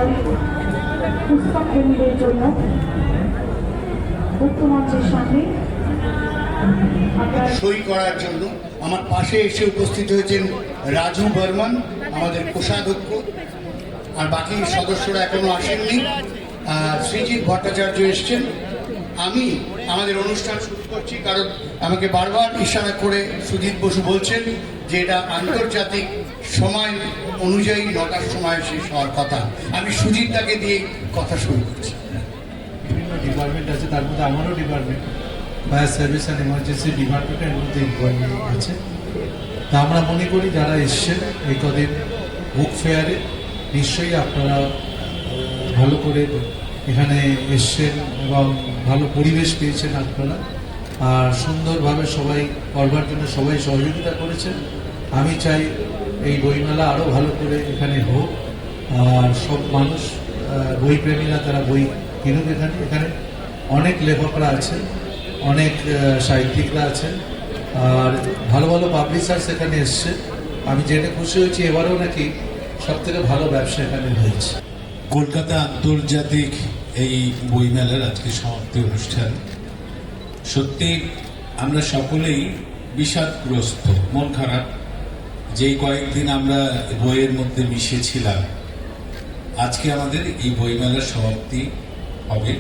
আমন্ত্রণ পুস্তক প্রেমীদের জন্য উক্ত মঞ্চের সামনে সই করার জন্য আমার পাশে এসে উপস্থিত হয়েছেন রাজু বর্মন, আমাদের কোষাধ্যক্ষ, আর বাকি সদস্যরা এখনো আসেননি। শ্রীজিৎ ভট্টাচার্য এসছেন। আমি আমাদের অনুষ্ঠান শুরু করছি, কারণ আমাকে বারবার ইশারা করে সুজিত বসু বলছেন যে এটা আন্তর্জাতিক সময় অনুযায়ী 9টার সময় শেষ হওয়ার কথা। আমি সুজিতটাকে দিয়ে কথা শুরু করছি। বিভিন্ন ডিপার্টমেন্ট আছে, তার মধ্যে আমারও department fire service and emergency ডিপার্টমেন্টের মধ্যে ইনকোয়ারি আছে। তা আমরা মনে করি যারা এসছেন এই কদিন বুক ফেয়ারে, নিশ্চয়ই আপনারা ভালো করে এখানে এসছেন এবং ভালো পরিবেশ পেয়েছেন আপনারা, আর সুন্দরভাবে সবাই করবার জন্য সবাই সহযোগিতা করেছেন। আমি চাই এই বইমেলা আরও ভালো করে এখানে হোক, আর সব মানুষ বইপ্রেমীরা তারা বই কিনুক। এখানে অনেক লেখকরা আছেন, অনেক সাহিত্যিকরা আছেন, আর ভালো ভালো পাবলিশার্স এখানে এসছে। আমি জেনে খুশি হয়েছি এবারেও নাকি সব থেকে ভালো ব্যবসা এখানে হয়েছে। কলকাতা আন্তর্জাতিক এই বইমেলার আজকে সমাপ্তি অনুষ্ঠান। সত্যি আমরা সকলেই বিষাদগ্রস্ত, মন খারাপ। যেই কয়েকদিন আমরা বইয়ের মধ্যে মিশেছিলাম, আজকে আমাদের এই বইমেলার সমাপ্তি হবে,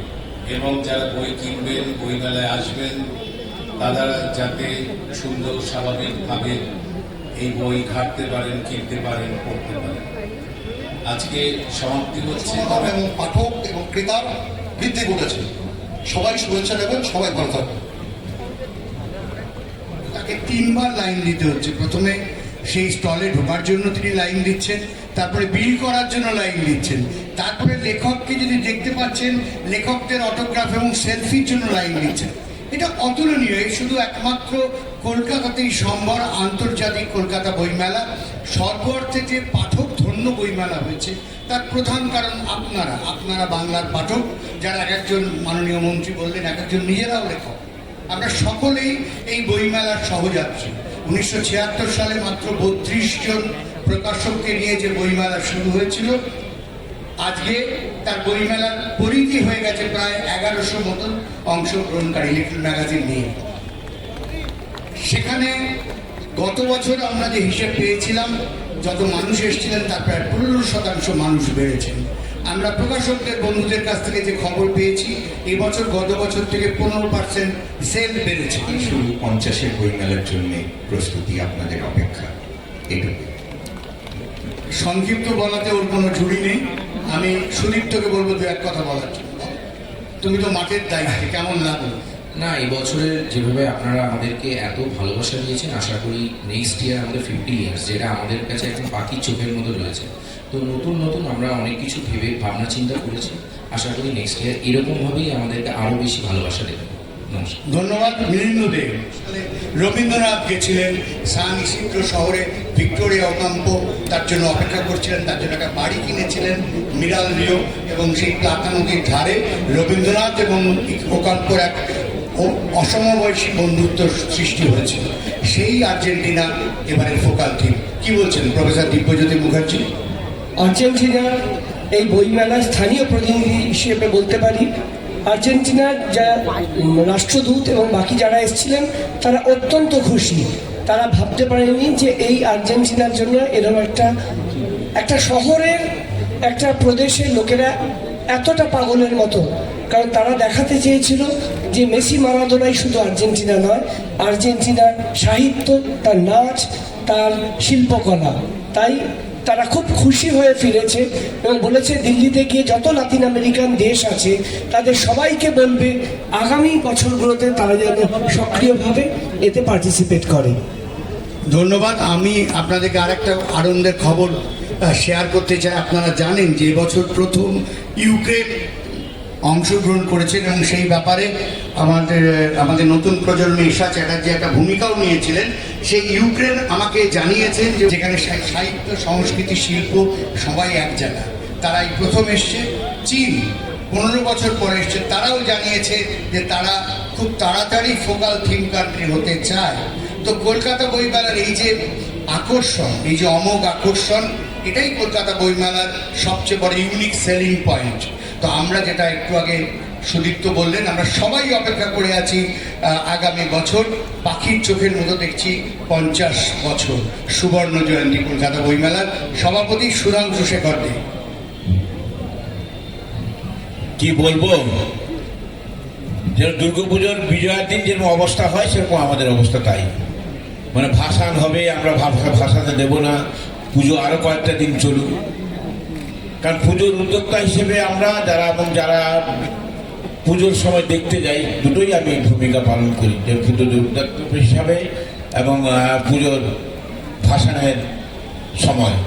এবং যারা বই কিনবেন, বইমেলায় আসবেন, তারা যাতে সুন্দর স্বাভাবিকভাবে এই বই ঘাটতে পারেন, কিনতে পারেন, পড়তে পারেন। আজকে সমাপ্তি হচ্ছে এবং পাঠক এবং ক্রেতার বৃদ্ধি ঘটেছে। সবাই শুভেচ্ছা নেবেন, সবাই ভালো থাকবেন। তাকে 3বার লাইন দিতে হচ্ছে। প্রথমে সেই স্টলে ঢোকার জন্য তিনি লাইন দিচ্ছেন, তারপরে বিল করার জন্য লাইন দিচ্ছেন, তারপরে লেখককে যদি দেখতে পাচ্ছেন লেখকদের অটোগ্রাফ এবং সেলফির জন্য লাইন দিচ্ছেন। এটা অতুলনীয়। এই শুধু একমাত্র কলকাতাতেই সম্ভব আন্তর্জাতিক কলকাতা বইমেলা। সর্ব অর্থে যে পাঠক ধন্য বইমেলা হয়েছে তার প্রধান কারণ আপনারা বাংলার পাঠক, যারা এক একজন মাননীয় মন্ত্রী বললেন এক একজন নিজেরাও লেখক। আমরা সকলেই এই বইমেলার সহযাত্রী। 1976 সালে মাত্র 32 জন প্রকাশককে নিয়ে যে বইমেলা শুরু হয়েছিল, আজকে তার বইমেলার পরিধি হয়ে গেছে প্রায় 1100 মতন অংশগ্রহণকারী লিটল ম্যাগাজিন নিয়ে। সেখানে গত বছর আমরা যে হিসেব পেয়েছিলাম, যত মানুষ এসেছিলেন তার প্রায় 15% মানুষ বেড়েছেন। আমরা প্রকাশকদের বন্ধুদের কাছ থেকে যে খবর পেয়েছি, এবছর গত বছর থেকে 15% সেল বেড়েছে। শুধু 50-এর বইমেলার জন্য প্রস্তুতি, আপনাদের অপেক্ষা, এটুকু। সংক্ষিপ্ত বলাতে ওর কোনো ঝুড়ি নেই। আমি সুদীপ্তকে বলবো দু এক কথা বলার জন্য। তুমি তো মাঠের দায়িত্বে, কেমন লাগলো? না, এই বছরের যেভাবে আপনারা আমাদেরকে এত ভালোবাসা দিয়েছেন, আশা করি নেক্সট ইয়ার আমাদের 50 ইয়ার্স, যেটা আমাদের কাছে এখন পাখির চোখের মতো রয়েছে। তো নতুন নতুন আমরা অনেক কিছু ভেবে ভাবনা চিন্তা করেছি। আশা করি নেক্সট ইয়ার এরকমভাবেই আমাদেরকে আরও বেশি ভালোবাসা দেবেন। নমস্কার। ধন্যবাদ। মিলিন্দ দেব। রবীন্দ্রনাথ গেছিলেন সান ইসিদ্রো শহরে, ভিক্টোরিয়া ওকাম্প তার জন্য অপেক্ষা করছিলেন, তার জন্য একটা বাড়ি কিনেছিলেন মিরাল রিও, এবং সেই প্লাতা নদীর ধারে রবীন্দ্রনাথ এবং ওকাম্পর এক অসমবয়সী বন্ধুত্ব সৃষ্টি হয়েছিল। সেই আর্জেন্টিনা এবারের ফোকাল থিম। কি বলছেন প্রফেসর দিব্যজ্যোতি মুখার্জি? আর্জেন্টিনার এই বইমেলার স্থানীয় প্রতিনিধি হিসেবে বলতে পারি, আর্জেন্টিনার যা রাষ্ট্রদূত এবং বাকি যারা এসেছিলেন তারা অত্যন্ত খুশি। তারা ভাবতে পারেনি যে এই আর্জেন্টিনার জন্য এরকম একটা শহরের, একটা প্রদেশের লোকেরা এতটা পাগলের মতো। কারণ তারা দেখাতে চেয়েছিল যে মেসি মারাদোনাই শুধু আর্জেন্টিনা নয়, আর্জেন্টিনার সাহিত্য, তার নাচ, তার শিল্পকলা। তাই তারা খুব খুশি হয়ে ফিরেছে এবং বলেছে দিল্লিতে গিয়ে যত লাতিন আমেরিকান দেশ আছে তাদের সবাইকে বলবে আগামী বছরগুলোতে তারা যেন সক্রিয়ভাবে এতে পার্টিসিপেট করে। ধন্যবাদ। আমি আপনাদেরকে আরেকটা আনন্দের খবর শেয়ার করতে চাই। আপনারা জানেন যে এবছর প্রথম ইউক্রেন অংশগ্রহণ করেছেন, এবং সেই ব্যাপারে আমাদের নতুন প্রজন্মে ঈশা চ্যাটার্জি একটা ভূমিকাও নিয়েছিলেন। সেই ইউক্রেন আমাকে জানিয়েছেন যে যেখানে সাহিত্য, সংস্কৃতি, শিল্প সবাই এক জায়গায়, তারাই প্রথম এসছে। চীন 15 বছর পরে এসছে, তারাও জানিয়েছে যে তারা খুব তাড়াতাড়ি ফোকাল থিম কান্ট্রি হতে চায়। তো কলকাতা বইমেলার এই যে আকর্ষণ, এই যে অমোঘ আকর্ষণ, এটাই কলকাতা বইমেলার সবচেয়ে বড় ইউনিক সেলিং পয়েন্ট। তো আমরা যেটা একটু আগে সুদীপ্ত বললেন, আমরা সবাই অপেক্ষা করে আছি আগামী বছর পাখির চোখের মতো দেখছি 50 বছর সুবর্ণ জয়ন্তী কলকাতা বইমেলার। সভাপতি সুধাংশু শেখর দে। কি বলবো, যেন দুর্গাপুজোর বিজয়ার দিন যেরকম অবস্থা হয় সেরকম আমাদের অবস্থা তাই। মানে ভাসান হবে, আমরা ভাসাতে দেব না, পুজো আরো কয়েকটা দিন চলুক। কারণ পুজোর উদ্যোক্তা হিসেবে আমরা যারা পুজোর সময় দেখতে যাই, দুটোই আমি ভূমিকা পালন করি, যে পুজোর উদ্যোক্তা হিসাবে এবং পুজোর ভাসানের সময়।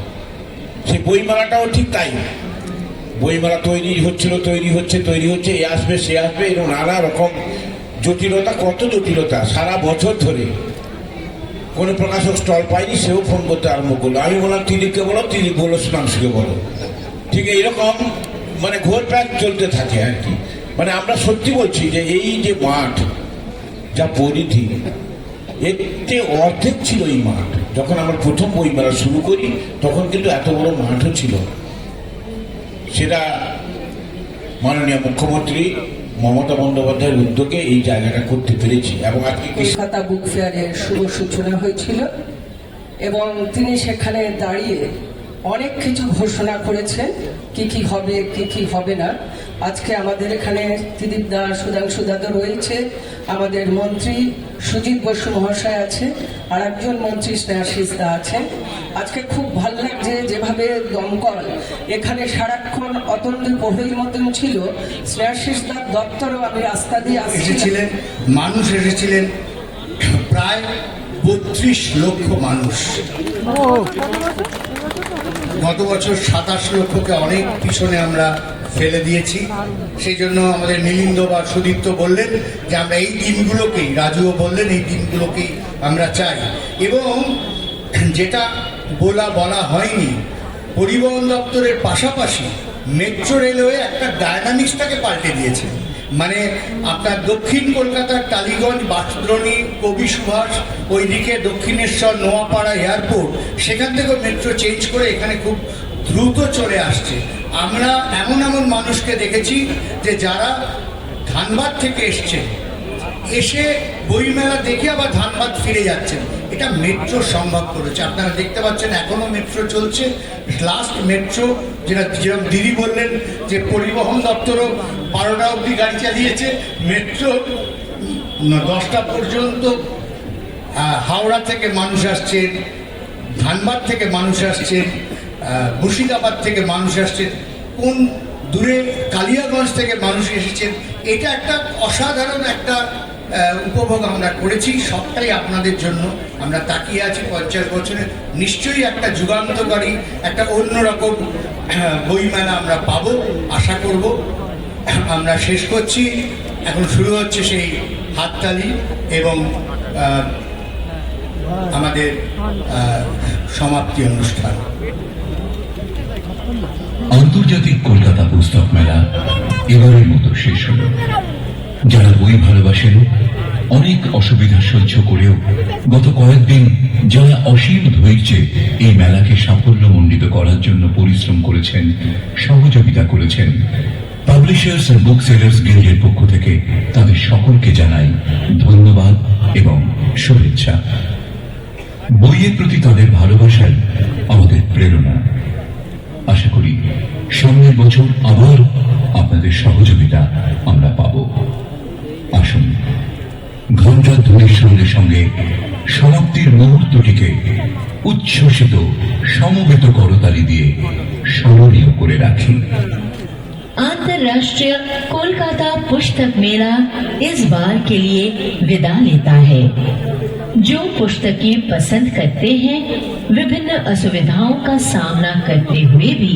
সেই বইমেলাটাও ঠিক তাই। বইমেলা তৈরি হচ্ছে, এ আসবে সে আসবে, এরকম নানা রকম জটিলতা, কত জটিলতা সারা বছর ধরে। কোনো প্রকাশক স্টল পাইনি, সেও ফোন করতে আরম্ভ করলো। আমি বললাম তিলিকে বলো, তিলি বলো সুধাংশুকে বলো। ঠিক এরকম মানে ঘোর প্যাক চলতে থাকে আর কি। মানে আমরা সত্যি বলছি যে এই যে মাঠ যা পরিধি, এতে অর্ধেক ছিল এই মাঠ। যখন আমরা প্রথম বইমেলা শুরু করি তখন কিন্তু এত বড় মাঠও ছিল। সেটা মাননীয় মুখ্যমন্ত্রী মমতা বন্দ্যোপাধ্যায়ের উদ্যোগে এই জায়গাটা করতে পেরেছি। এবং আজকে কলকাতা বুক ফেয়ারের শুভ সূচনা হয়েছিল এবং তিনি সেখানে দাঁড়িয়ে অনেক কিছু ঘোষণা করেছেন, কি কি হবে কি কি হবে না। আজকে আমাদের এখানে ত্রিদীপ দা, সুধাংশু দাদা রয়েছে, আমাদের মন্ত্রী সুজিত বসু মহাশয় আছে, আর একজন মন্ত্রী স্নেহাশিস দা আছেন। আজকে খুব ভালো লাগছে যেভাবে দমকল এখানে সারাক্ষণ অতন্দ্র প্রহরীর মতন ছিল। স্নেহাশিস দার দপ্তরেও আমি রাস্তা দিয়ে এসেছিলেন, মানুষ এসেছিলেন প্রায় 32 লক্ষ মানুষ। গত বছর 27 লক্ষকে অনেক পিছনে আমরা ফেলে দিয়েছি। সেই জন্য আমাদের মিলিন্দ বা সুদীপ্ত বললেন যে আমরা এই দিনগুলোকেই, রাজুও বললেন এই দিনগুলোকেই আমরা চাই। এবং যেটা বলা হয়নি, পরিবহন দপ্তরের পাশাপাশি মেট্রো রেলওয়ে একটা ডায়নামিক্সটাকে পাল্টে দিয়েছে। মানে আপনার দক্ষিণ কলকাতার টালিগঞ্জ, বাঁশদ্রোণী, কবি সুভাষ, ওইদিকে দক্ষিণেশ্বর, নোয়াপাড়া এয়ারপোর্ট, সেখান থেকেও মেট্রো চেঞ্জ করে এখানে খুব দ্রুত চলে আসছে। আমরা এমন মানুষকে দেখেছি যে যারা ধানবাদ থেকে এসে বইমেলা দেখে আবার ধানবাদ ফিরে যাচ্ছেন। এটা মেট্রো সম্ভব করেছে। আপনারা দেখতে পাচ্ছেন এখনো মেট্রো চলছে। লাস্ট মেট্রো যেরকম দিদি বললেন যে পরিবহন দপ্তরও 12টা অবধি গাড়ি চালিয়েছে, মেট্রো 10টা পর্যন্ত। হাওড়া থেকে মানুষ আসছেন, ধানবাদ থেকে মানুষ আসছেন, মুর্শিদাবাদ থেকে মানুষ আসছেন, কোন দূরে কালিয়াগঞ্জ থেকে মানুষ এসেছেন। এটা একটা অসাধারণ একটা উপভোগ আমরা করেছি। সবটাই আপনাদের জন্য আমরা তাকিয়ে আছি। 50 বছরে নিশ্চয়ই একটা যুগান্তকারী, একটা অন্যরকম বইমেলা আমরা পাবো, আশা করব। আমরা শেষ করছি, এখন শুরু হচ্ছে সেই হাততালি এবং আমাদের সমাপ্তি অনুষ্ঠান। আন্তর্জাতিক কলকাতা পুস্তক মেলা এবারের মতো শেষ হল। যারা বই ভালোবাসেন, অনেক অসুবিধা সহ্য করেও গত কয়েকদিন যারা অসীম ধৈর্যে এই মেলাকে সাফল্যমণ্ডিত করার জন্য পরিশ্রম করেছেন, সহযোগিতা করেছেন, পাবলিশার্স এন্ড বুক সেলার্স গিল্ডের পক্ষ থেকে তাদের সকলকে জানাই ধন্যবাদ এবং শুভেচ্ছা। বইয়ের প্রতি তাদের ভালোবাসাই আমাদের প্রেরণা। আশা করি সামনের বছর আবার আপনাদের সহযোগিতা আমরা পাব। আসুন ঘণ্টার ধ্বনির সঙ্গে সঙ্গে সমাপ্তির মুহূর্তটিকে উচ্ছ্বসিত সমবেত করতালি দিয়ে স্মরণীয় করে রাখি। अंतर्राष्ट्रीय कोलकाता पुस्तक मेला इस बार के लिए विदा लेता है। जो पुस्तकें पसंद करते हैं, विभिन्न असुविधाओं का सामना करते हुए भी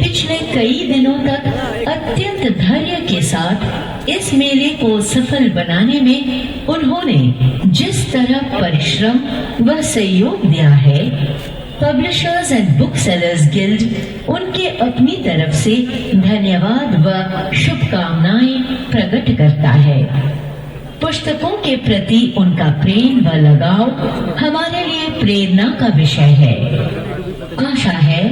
पिछले कई दिनों तक अत्यंत धैर्य के साथ इस मेले को सफल बनाने में उन्होंने जिस तरह परिश्रम व सहयोग दिया है, publishers and book sellers guild उनके अपनी तरफ से धन्यवाद व शुभकामनाएं प्रकट करता है। पुस्तकों के प्रति उनका प्रेम व लगाव हमारे लिए प्रेरणा का विषय है। आशा है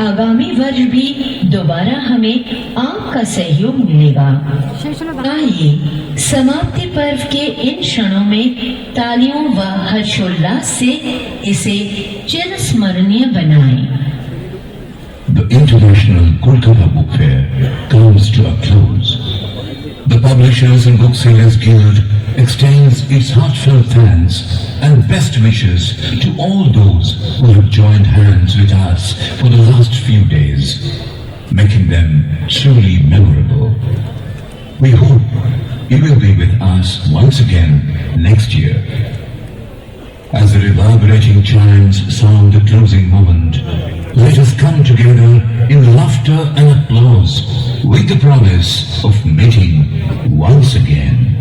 आगामी वर्ष भी दोबारा हमें आपका सहयोग मिलेगा। आइए समाप्ति पर्व के इन क्षणों में तालियों व हर्षोल्लास से इसे चिरस्मरणीय बनाएं। The International Kolkata Book Fair comes to a close. The Publishers and Booksellers Guild extends its heartfelt thanks and best wishes to all those who have joined hands with us for the last few days, making them truly memorable. We hope you will be with us once again next year. As the reverberating chimes sound the closing moment, let us come together in laughter and applause with the promise of meeting once again.